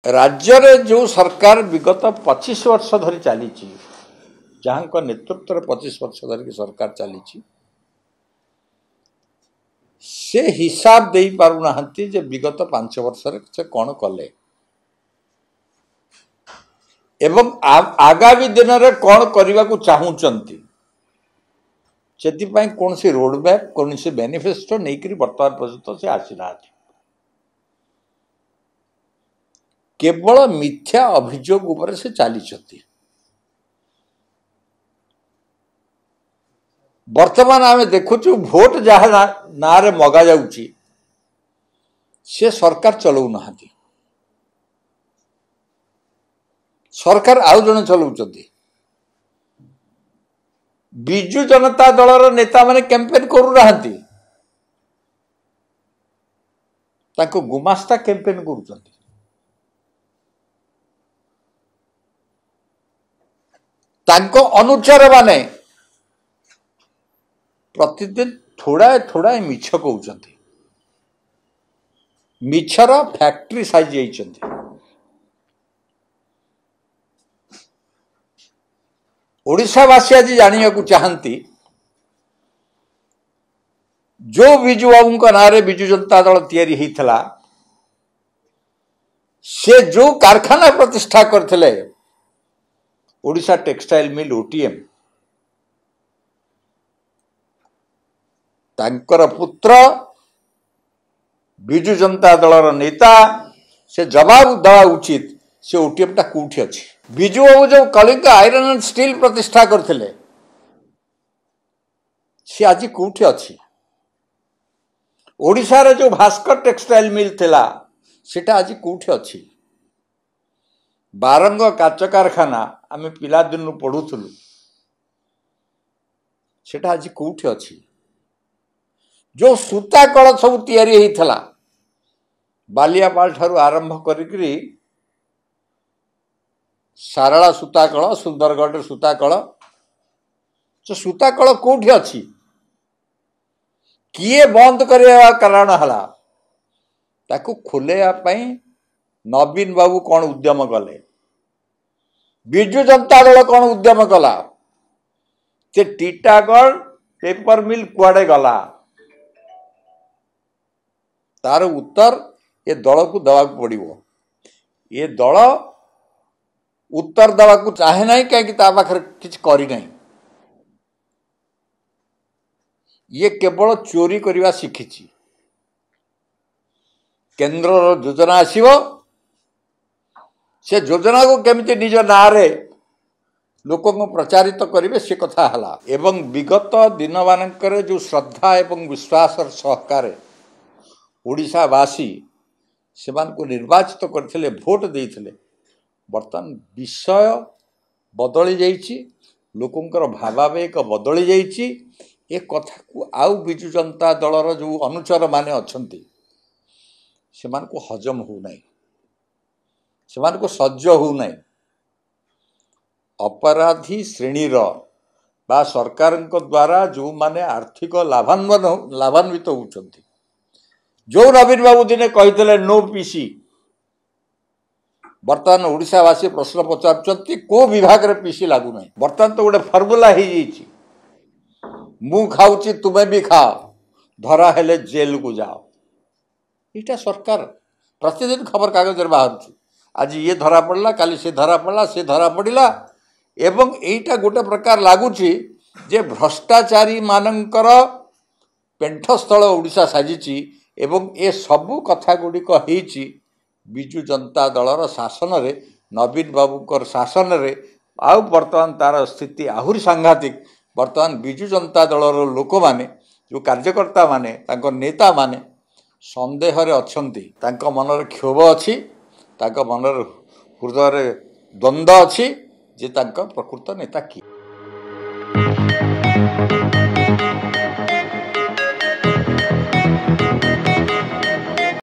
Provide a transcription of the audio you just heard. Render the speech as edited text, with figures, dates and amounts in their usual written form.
राज्य रे जो सरकार विगत 25 वर्ष धरी चली जहाँ नेतृत्व 25 वर्ष धरिक सरकार चली से हिसाब दे पारुना जे विगत 5 वर्ष से कौन कले एवं आगामी दिन में कौन करने को चाहूँगी से कौन सी रोडमैप कौन सी मैनिफेस्टो नहीं बर्तमान पर्यंत से आसीना केवल मिथ्या अभियोग उपर से चली वर्तमान आम देखुचु भोट जहाँ ना रे मगा जाउची से सरकार चलाऊ ना सरकार आउ जन चलाउचंती बिजु जनता दलर नेता माने कैंपेन करू नाहंती ताको गुमास्ता कैंपेन करूचंती ताको अनुचर माने प्रतिदिन थोड़ा थोड़ा मिछ कहते मिछर फैक्ट्री साइज जाइछंती ओडिशावासी आज जानिया को चाहती जो बिजु बाबू ना रे बिजु जनता दल तैयारी होइथला से जो कारखाना प्रतिष्ठा करथिले ओडिशा टेक्सटाइल मिल ओटीएम तांकर पुत्र बिजु जनता दलर नेता से जवाब देवा उचित से ओटीएम टा कौटी अच्छी बिजु बाबू जो कलिंग आयरन एंड स्टील प्रतिष्ठा करथिले से आज कौटी अच्छी ओडिशा रे जो भास्कर टेक्सटाइल मिल थिला सेटा आज कौटी अच्छी बारंग काच कारखाना आम पिला दिन पढ़ुलु सेटा आज कौटी अच्छी जो सूता कल सब तैयारी होइथला बालियापाल ठारू आरंभ करी सारला सूता कल सुंदरगढ़ सूता कल तो सूता कल कौटी अच्छी किए बंद करने कारण है ताकू खोलैया नवीन बाबू कौन उद्यम कले बिजु जनता दल कौन उद्यम कला से टीटागढ़ पेपर मिल कुआडे गला तार उत्तर ये दल को दवा पड़ो ये दल उत्तर दवा को चाहे ना कहीं पाखे किसी करना ये केवल चोरी करवा शिखी केंद्र योजना आसीबो से योजना को केमिति निज नारे लोक प्रचारित करेंगे से कथा हला एवं विगत दिन मानकर जो श्रद्धा एवं विश्वास सहकार ओडिशावासी से निर्वाचित करथिले भोट देइथिले बर्तमान विषय बदली जाइछि लोकंकर भावावेग बदली जाइछि ए कथा को आउ बिजु जनता दलर जो अनुचर माने अछंती से मानको हजम हो नहीं से मानको सह्य हो नहीं अपराधी श्रेणीर बा सरकार द्वारा जो माने आर्थिक लाभान्वित होउछंती जो नवीन बाबू दिने कही नो पीसी बर्तमान ओडिशावासी प्रश्न पचार को विभाग रे पीसी लागू ना बर्तमान तो गोटे फर्मुला हो मु खाऊची तुमे भी खाओ धरा हेले जेल को जाओ इटा सरकार प्रतिदिन खबर कागज बाहर आज ये धरा पड़ला काली से धरा पड़ला से धरा पड़ला एवं एटा गोटे प्रकार लगुच जे भ्रष्टाचारी मानकर पेंठस्थल ओडिशा साजिची एवं ए सबू कथा गुड़िक बिजु जनता दलर शासन रे नवीन बाबूकर शासन रे आउ बर्तमान तार स्थिति आहुरी सांघातिक बर्तमान बिजु जनता दलर लोक माने जो कार्यकर्ता माने तांको नेता माने संदेह रे अछंती तांको मनर क्षोभ अछि तांको मनर हृदय रे द्वंद्व अछि जे तांको प्रकृत नेता की।